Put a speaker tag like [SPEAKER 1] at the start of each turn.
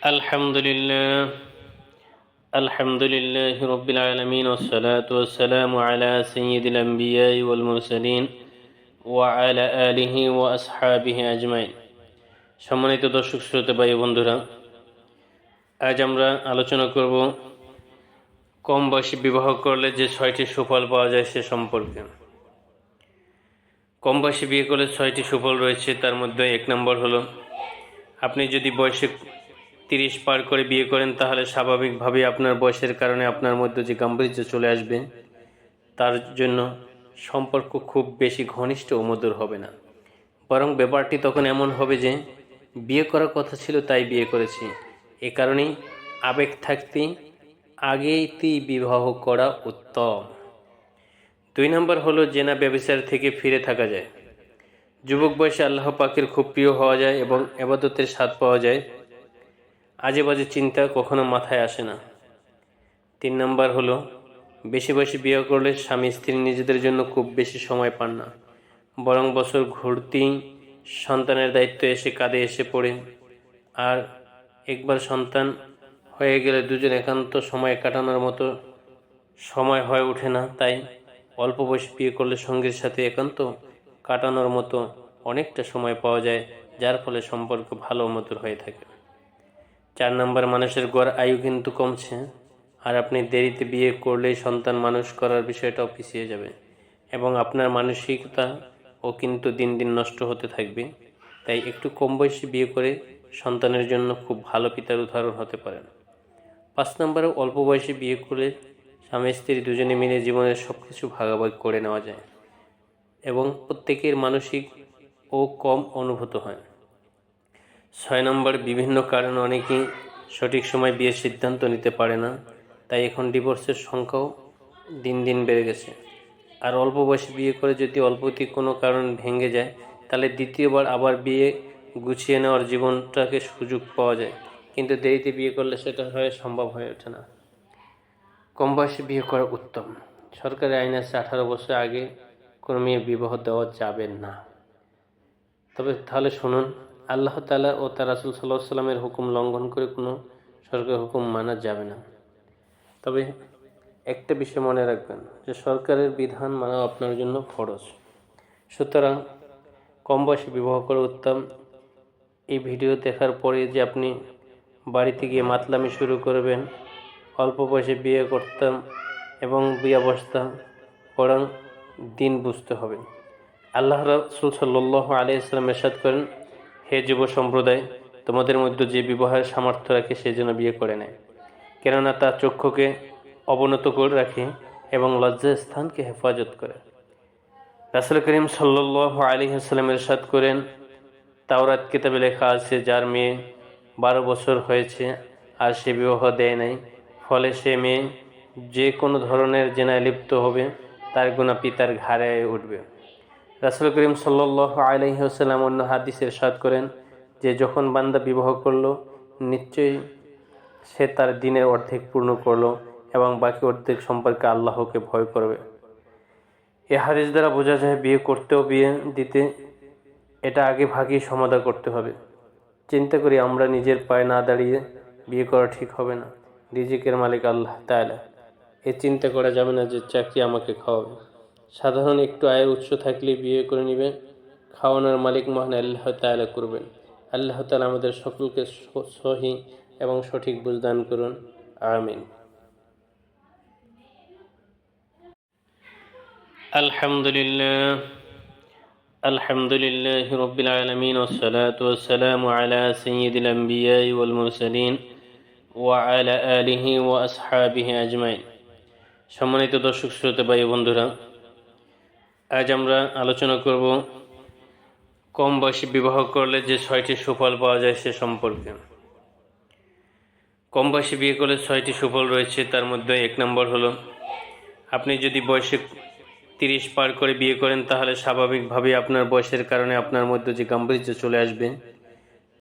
[SPEAKER 1] الحمد لله الحمد لله رب العالمين والصلاة والسلام على سيد الأنبياء والمرسلين وعلى آله وأصحابه أجمعين। সম্মানিত দর্শক শ্রোতা ভাই বন্ধুরা, আজ আমরা আলোচনা করব কম বয়সে বিবাহ করলে যে 6টি সুফল পাওয়া যায় সে সম্পর্কে। কম বয়সে বিয়ে করলে 6টি সুফল রয়েছে, তার মধ্যে 1 নম্বর হলো, আপনি যদি বয়সে 30 পার করে বিয়ে করেন তাহলে স্বাভাবিকভাবেই আপনার বয়সের কারণে আপনার মধ্যে যে গাম্ভীর্য চলে আসবে, তার জন্য সম্পর্ক খুব বেশি ঘনিষ্ঠ ও মধুর হবে না, বরং ব্যাপারটি তখন এমন হবে যে বিয়ে করার কথা ছিল তাই বিয়ে করেছি। এ কারণেই আবেগ থাকতে আগেই বিবাহ করা উত্তম। 2 নম্বর হলো, জেনা ব্যভিচার থেকে ফিরে থাকা যায়। যুবক বয়সে আল্লাহ পাকের খুব প্রিয় হওয়া যায় এবং ইবাদতের স্বাদ পাওয়া যায়। আজে বাজে চিন্তা কখনো মাথায় আসে না। 3 নম্বর হলো, বেশি বয়সে বিয়ে করলে স্বামী স্ত্রী নিজেদের জন্য খুব বেশি সময় পান না, বরং বছর ঘুরতেই সন্তানের দায়িত্ব এসে কাঁধে এসে পড়ে। আর একবার সন্তান হয়ে গেলে দুজন একান্ত সময় কাটানোর মতো সময় হয়ে ওঠে না। তাই অল্প বয়সে বিয়ে করলে সঙ্গীর সাথে একান্ত কাটানোর মতো অনেকটা সময় পাওয়া যায়, যার ফলে সম্পর্ক ভালো মধুর হয়ে থাকে। 4 নম্বর, মানুষের গড় আয়ু কিন্তু কমছে, আর আপনি দেরিতে বিয়ে করলেই সন্তান মানুষ করার বিষয়টাও পিছিয়ে যাবে এবং আপনার মানসিকতাও কিন্তু দিন দিন নষ্ট হতে থাকবে। তাই একটু কম বয়সে বিয়ে করে সন্তানের জন্য খুব ভালো পিতার উদাহরণ হতে পারেন। 5 নম্বরে, অল্প বয়সে বিয়ে করে স্বামী স্ত্রী দুজনে মিলে জীবনের সব কিছু ভাগাভাগ করে নেওয়া যায় এবং প্রত্যেকের মানসিক ও কম অনুভূত হয়। 6 নম্বর, বিভিন্ন কারণে অনেকেই সঠিক সময় বিয়ের সিদ্ধান্ত নিতে পারে না, তাই এখন ডিভোর্সের সংখ্যাও দিন দিন বেড়ে গেছে। আর অল্প বয়সে বিয়ে করে যদি অল্পতেই কোনো কারণ ভেঙে যায়, তাহলে দ্বিতীয়বার আবার বিয়ে গুছিয়ে নেওয়ার জীবনটাকে সুযোগ পাওয়া যায়, কিন্তু দেরিতে বিয়ে করলে সেটা সম্ভব হয়ে ওঠে না। কম বয়সে বিয়ে করা উত্তম। সরকারি আইন আছে 18 বছর আগে কোনো মেয়ে বিবাহ দেওয়া যাবে না। তবে তাহলে শুনুন, আল্লাহ তাআলা ও তার রাসূল সাল্লাল্লাহু আলাইহি ওয়াসাল্লামের হুকুম লঙ্ঘন করে কোনো সরকারি হুকুম মানা যাবে না। তবে একটা বিষয় মনে রাখবেন যে সরকারের বিধান মানা আপনার জন্য ফরজ। সুতরাং কম বয়সে বিবাহ করা উত্তম। এই ভিডিও দেখার পরে যে আপনি বাড়িতে গিয়ে মাতলামি শুরু করবেন, অল্প বয়সে বিয়ে করতাম এবং বিয়ে বসতাম, বরং দিন বুঝতে হবে। আল্লাহ রাসূল সাল্লাল্লাহু আলাইহি ওয়াসাল্লাম ইরশাদ করেন, হে যুব সম্প্রদায়, তোমাদের মধ্যে যে বিবাহের সামর্থ্য রাখে সে যেন বিয়ে করে নেয়, কেননা তা চক্ষুকে অবনত করে রাখে এবং লজ্জার স্থানকে হেফাজত করে। রাসূল করিম সাল্লাল্লাহু আলাইহি ওয়াসাল্লাম ইরশাদ করেন, তাওরাত কিতাবে লেখা আছে, যার মেয়ে 12 বছর হয়েছে আর সে বিবাহ দেয় নাই, ফলে সে মেয়ে যে কোনো ধরনের জেনায় লিপ্ত হবে, তার গুনাহ পিতার ঘাড়ে উঠবে। রাসূল করিম সাল্লাল্লাহু আলাইহি ওয়াসাল্লাম অন্য হাদিসে ইরশাদ করেন যে যখন বান্দা বিবাহ করলো, নিশ্চয়ই সে তার দিনের অর্ধেক পূর্ণ করলো এবং বাকি অর্ধেক সম্পর্কে আল্লাহকে ভয় করবে। এই হাদিস দ্বারা বোঝা যায় বিয়ে করতেও বিয়ে দিতে এটা আগে ভাগেই সমাধা করতে হবে। চিন্তা করি, আমরা নিজের পায়ে না দাঁড়িয়ে বিয়ে করা ঠিক হবে না। রিজিকের মালিক আল্লাহ তাআলা, এ চিন্তা করা যাবে না যে চাকরি আমাকে খাওয়াবে। সাধারণ একটু আয়ের উৎস থাকলে বিয়ে করে নেবে, খাওয়ানোর মালিক মহান আল্লাহ তাআলা করবেন। আল্লাহ তাআলা আমাদের সকলকে সহি এবং সঠিক বুঝ দান করুন, আমিন। আলহামদুলিল্লাহ আলহামদুলিল্লাহি রাব্বিল আলামিন ওয়াসসালাতু ওয়াসসালামু আলা সাইয়্যিদিল আম্বিয়াই ওয়াল মুরসালিন ওয়া আলা আলিহি ওয়া আসহাবিহি আজমাইন। সম্মানিত দর্শক শ্রোতা ভাই বন্ধুরা, আজ আমরা আলোচনা করব কম বয়সে বিবাহ করলে যে 6টি সুফল পাওয়া যায় সে সম্পর্কে। কম বয়সে বিয়ে করলে 6টি সুফল রয়েছে, তার মধ্যে 1 নম্বর হলো, আপনি যদি বয়সে 30 পার করে বিয়ে করেন তাহলে স্বাভাবিকভাবেই আপনার বয়সের কারণে আপনার মধ্যে যে গাম্ভীর্য চলে আসবে,